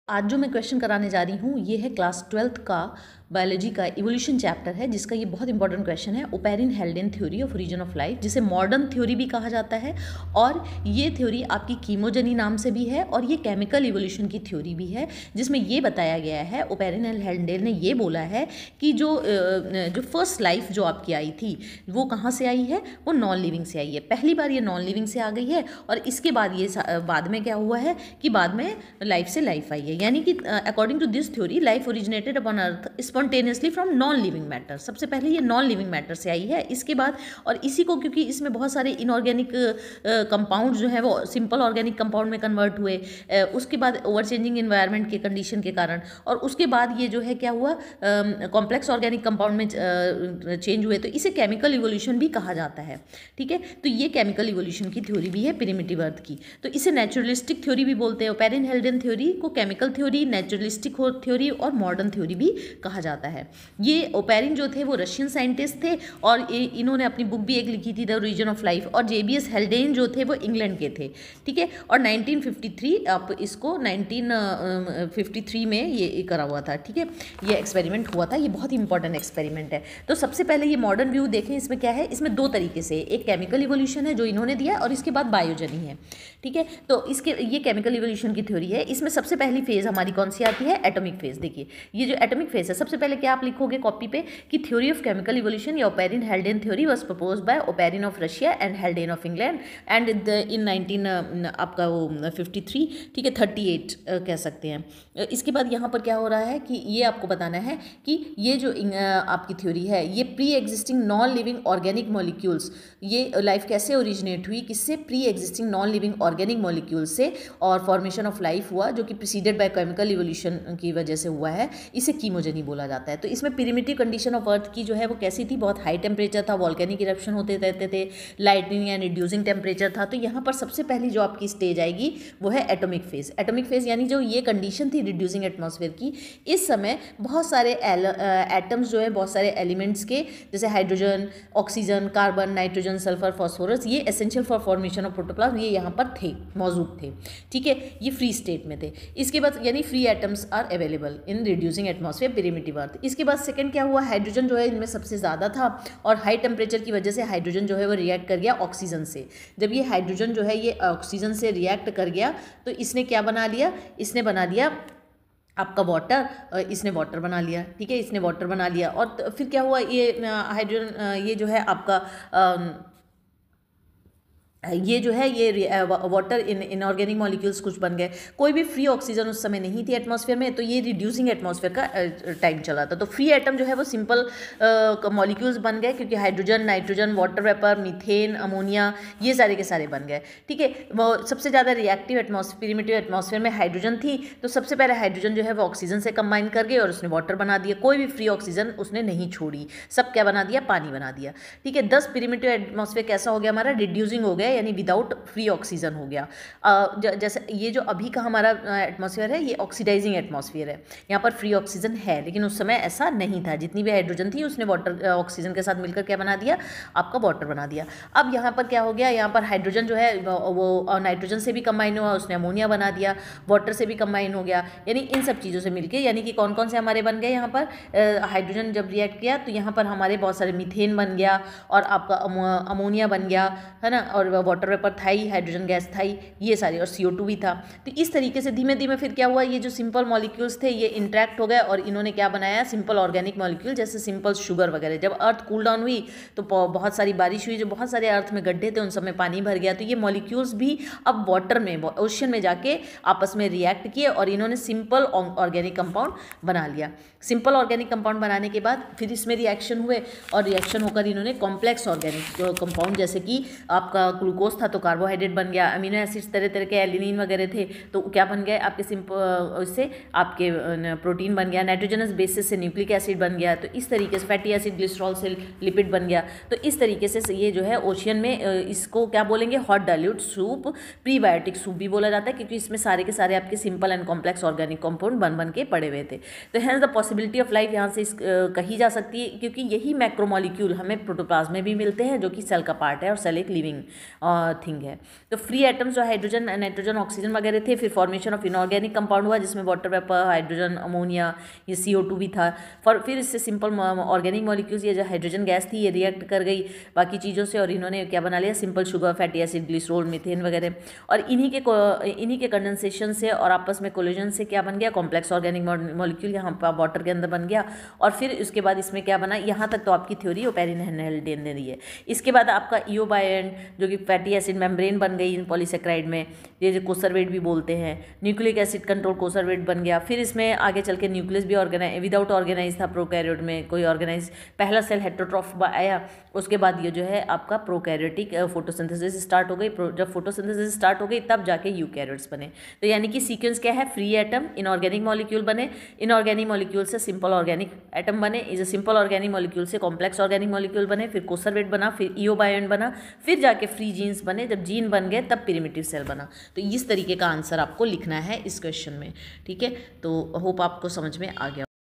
आज जो मैं क्वेश्चन कराने जा रही हूँ ये है क्लास 12th का बायोलॉजी का इवोल्यूशन चैप्टर है, जिसका ये बहुत इंपॉर्टेंट क्वेश्चन है। Oparin हेल्डेन theory of origin of life, जिसे मॉडर्न थ्योरी भी कहा जाता है, और ये थ्योरी आपकी कीमोजेनी नाम से भी है, और ये केमिकल इवोल्यूशन की थ्योरी भी है, जिसमें ये बताया गया है, ओपेरिन एंड हेल्डेन ने ये बोला है कि जो फर्स्ट लाइफ जो आपकी आई थी वो कहाँ से आई है, वो नॉन लिविंग से आई है। पहली बार ये नॉन लिविंग से आ गई है, और इसके बाद ये बाद में क्या हुआ है कि बाद में लाइफ से लाइफ आई है। यानी कि according to this theory life originated upon earth spontaneously from non living matter. सबसे पहले ये नॉन लिविंग मैटर से आई है, इसके बाद और इसी को क्योंकि इसमें बहुत सारे इनऑर्गेनिक कंपाउंड जो है वो सिंपल ऑर्गेनिक कंपाउंड में कन्वर्ट हुए, उसके बाद ओवर चेंजिंग इन्वायरमेंट के कंडीशन के कारण, और उसके बाद ये जो है क्या हुआ, कॉम्प्लेक्स ऑर्गेनिक कंपाउंड में चेंज हुए, तो इसे केमिकल इवोल्यूशन भी कहा जाता है। ठीक है, तो ये केमिकल इवोल्यूशन की थ्योरी भी है प्रिमिटिव अर्थ की। तो इसे नेचुरलिस्टिक थ्योरी भी बोलते हैं। ओपेरिन हेल्डेन थ्योरी को केमिकल थ्योरी, नेचुरलिस्टिक थ्योरी और मॉडर्न थ्योरी भी कहा जाता है। ये ओपेरिन जो थे वो रशियन साइंटिस्ट थे, और इन्होंने अपनी बुक भी एक लिखी थी द ओरिजिन ऑफ लाइफ, और जेबीएस हेल्डेन जो थे वो इंग्लैंड के थे। ठीक है, और 1953 आप इसको 1953 में ये करा हुआ था। ठीक है, ये एक्सपेरिमेंट हुआ था, ये बहुत ही इंपॉर्टेंट एक्सपेरिमेंट है। तो सबसे पहले ये मॉडर्न व्यू देखें, इसमें क्या है, इसमें दो तरीके से, एक केमिकल इवोल्यूशन है जो इन्होंने दिया, और इसके बाद बायोजेनी है। ठीक है, तो इसके ये केमिकल इवोल्यूशन की थ्योरी है। इसमें सबसे पहली फेज हमारी कौन सी आती है, एटॉमिक फेज। देखिए ये जो एटॉमिक फेज है, सबसे पहले क्या आप लिखोगे कॉपी पे कि थ्योरी ऑफ केमिकल इवोल्यूशन या Oparin हेल्डेन theory was proposed by Oparin of Russia and हेल्डेन of England and in 19 आपका वो 53, ठीक है 38 कह सकते हैं। इसके बाद यहाँ पर क्या हो रहा है कि ये आपको बताना है कि ये जो आपकी थ्योरी है ये pre existing non living organic molecules, ये लाइफ कैसे ओरिजिनेट हुई, किससे, pre existing non living organic molecules से, और फॉर्मेशन ऑफ लाइफ हुआ जो कि प्रीसीडेड बाय केमिकल इवोल्यूशन की वजह से हुआ है, इसे कीमोजेनी बोला जाता है। तो इसमें प्रिमिटिव कंडीशन ऑफ अर्थ की जो है वो कैसी थी, बहुत हाई टेम्परेचर था, वॉल्केनिक इरप्शन होते रहते थे, लाइटनिंग एंड रिड्यूसिंग टेम्परेचर था। तो यहाँ पर सबसे पहली जो आपकी स्टेज आएगी वो है एटॉमिक फेज। एटॉमिक फेज यानी जो ये कंडीशन थी रिड्यूसिंग एटमॉस्फेयर की, इस समय बहुत सारे एटम्स जो है, बहुत सारे एलिमेंट्स के, जैसे hydrogen, oxygen, carbon, nitrogen, sulphur, phosphorus, ये essential for formation of protoplasm, ये यहाँ पर थे, मौजूद थे। ठीक है, ये फ्री स्टेट में थे। इसके बाद यानी free atoms are available in reducing atmosphere primitive earth. इसके बाद सेकंड क्या हुआ, हाइड्रोजन जो है इनमें सबसे ज़्यादा था, और हाई टेम्परेचर की वजह से हाइड्रोजन जो है वो रिएक्ट कर गया ऑक्सीजन से। जब ये हाइड्रोजन जो है ये ऑक्सीजन से रिएक्ट कर गया तो इसने क्या बना लिया, इसने बना लिया आपका वाटर, इसने वाटर बना लिया। ठीक है, इसने वाटर बना लिया, और फिर क्या हुआ, ये हाइड्रोजन ये जो है आपका ये जो है ये वाटर इनऑर्गेनिक मॉलिक्यूल्स कुछ बन गए। कोई भी फ्री ऑक्सीजन उस समय नहीं थी एटमॉस्फेयर में, तो ये रिड्यूसिंग एटमॉस्फेयर का टाइम चला था। तो फ्री एटम जो है वो सिंपल मॉलिक्यूल्स बन गए, क्योंकि hydrogen, nitrogen, water vapour, methane, ammonia, ये सारे के सारे बन गए। ठीक है, वो सबसे ज़्यादा रिएक्टिव एटमॉस्फेयर, प्रिमिटिव एटमॉस्फेयर में हाइड्रोजन थी, तो सबसे पहले हाइड्रोजन जो है वो ऑक्सीजन से कंबाइन कर गए और उसने वाटर बना दिया। कोई भी फ्री ऑक्सीजन उसने नहीं छोड़ी, सब क्या बना दिया, पानी बना दिया। ठीक है, 10 प्रिमिटिव एटमॉस्फेयर कैसा हो गया हमारा, रिड्यूसिंग हो गया, यानी विदाउट फ्री ऑक्सीजन हो गया। जैसे ये जो अभी का हमारा एटमॉस्फेयर है ये ऑक्सीडाइजिंग एटमॉस्फेयर है, यहाँ पर फ्री ऑक्सीजन है, लेकिन उस समय ऐसा नहीं था। जितनी भी हाइड्रोजन थी उसने वाटर ऑक्सीजन के साथ मिलकर क्या बना दिया, आपका वाटर बना दिया। अब यहाँ पर क्या हो गया, यहाँ पर हाइड्रोजन जो है वो नाइट्रोजन से भी कंबाइन हुआ, उसने अमोनिया बना दिया, वाटर से भी कंबाइन हो गया, यानी इन सब चीज़ों से मिलके, यानी कि कौन कौन से हमारे बन गए, यहाँ पर हाइड्रोजन जब रिएक्ट किया तो यहाँ पर हमारे बहुत सारे मीथेन बन गया, और आपका अमोनिया बन गया, है ना, और वाटर वेपर था ही, हाइड्रोजन गैस था ही, ये सारी, और CO2 भी था। तो इस तरीके से धीमे धीमे फिर क्या हुआ, ये जो सिंपल मॉलिक्यूल्स थे ये इंटरेक्ट हो गए, और इन्होंने क्या बनाया, सिंपल ऑर्गेनिक मॉलिक्यूल, जैसे सिंपल शुगर वगैरह। जब अर्थ कूल डाउन हुई तो बहुत सारी बारिश हुई, जो बहुत सारे अर्थ में गड्ढे थे उन सब में पानी भर गया, तो ये मॉलिक्यूल्स भी अब वाटर में, ओशन में जाके आपस में रिएक्ट किए, और इन्होंने सिंपल ऑर्गेनिक कंपाउंड बना लिया। सिंपल ऑर्गेनिक कंपाउंड बनाने के बाद फिर इसमें रिएक्शन हुए, और रिएक्शन होकर इन्होंने कॉम्प्लेक्स ऑर्गेनिक कंपाउंड, जैसे कि आपका ग्लूकोज था तो कार्बोहाइड्रेट बन गया, अमीनो एसिड्स तरह तरह के एलिनिन वगैरह थे तो क्या बन गए आपके सिंपल, इससे आपके प्रोटीन बन गया, नाइट्रोजनस बेसिस से न्यूक्लिक एसिड बन गया, तो इस तरीके से फैटी एसिड, ग्लिसरॉल से लिपिड बन गया। तो इस तरीके से ये जो है ओशियन में इसको क्या बोलेंगे, hot dilute soup, prebiotic soup भी बोला जाता है, क्योंकि इसमें सारे के सारे आपके simple and complex organic compound बन बन के पड़े हुए थे। तो hence the possibility of life यहाँ से कही जा सकती है, क्योंकि यही मैक्रोमॉलिक्यूल हमें प्रोटोप्लाज्म में भी मिलते हैं, जो कि सेल का पार्ट है, और सेल एक लिविंग थिंग है। तो फ्री एटम्स जो हाइड्रोजन, नाइट्रोजन, ऑक्सीजन वगैरह थे, फिर फॉर्मेशन ऑफ इनऑर्गेनिक कंपाउंड हुआ जिसमें वाटर वेपर, हाइड्रोजन, अमोनिया, ये CO2 भी था। फिर इससे सिंपल ऑर्गेनिक मॉलिक्यूल्स, ये जो हाइड्रोजन गैस थी ये रिएक्ट कर गई बाकी चीज़ों से और इन्होंने क्या बना लिया, simple sugar, fatty acid, glycerol, methane वगैरह। और इन्हीं के कंडेंसेशन से और आपस में कोलिजन से क्या बन गया, कॉम्प्लेक्स ऑर्गेनिक मॉलिक्यूल यहाँ पर वाटर के अंदर बन गया। और फिर उसके बाद इसमें क्या बना, यहाँ तक तो आपकी थ्योरी ओपैरिन हेल्डेन ने दी है। इसके बाद आपका ईओबायन जो कि फैटी एसिड मेम्ब्रेन बन गई इन पॉलीसेक्राइड में, ये जो कोसरवेट भी बोलते हैं। न्यूक्लिक एसिड कंट्रोल कोसरवेट बन गया। फिर इसमें आगे चल के न्यूक्लियस भी विदाउट ऑर्गेनाइज था प्रोकैरियोट में, कोई ऑर्गेनाइज पहला सेल हेटेरोट्रॉफ आया। उसके बाद ये जो है आपका प्रोकैरियोटिक फोटोसिंथेसिस स्टार्ट हो गई। जब फोटोसिंथेसिस स्टार्ट हो गई तब जाके यूकैरियोट्स बने। तो यानी कि सीक्वेंस क्या है, फ्री एटम, इनऑर्गेनिक मॉलिक्यूल बने, इनऑर्गेनिक मॉलिक्यूल से सिंपल ऑर्गेनिक एटम बने, इज सिंपल ऑर्गेनिक मॉलिक्यूल से कॉम्प्लेक्स ऑर्गेनिक मॉलिक्यूल बने, फिर कोसरवेट बना, फिर ईओबायन बना, फिर जाके फ्री जीन्स बने। जब जीन बन गए तब प्रिमिटिव सेल बना। तो इस तरीके का आंसर आपको लिखना है इस क्वेश्चन में, ठीक है। तो होप आपको समझ में आ गया।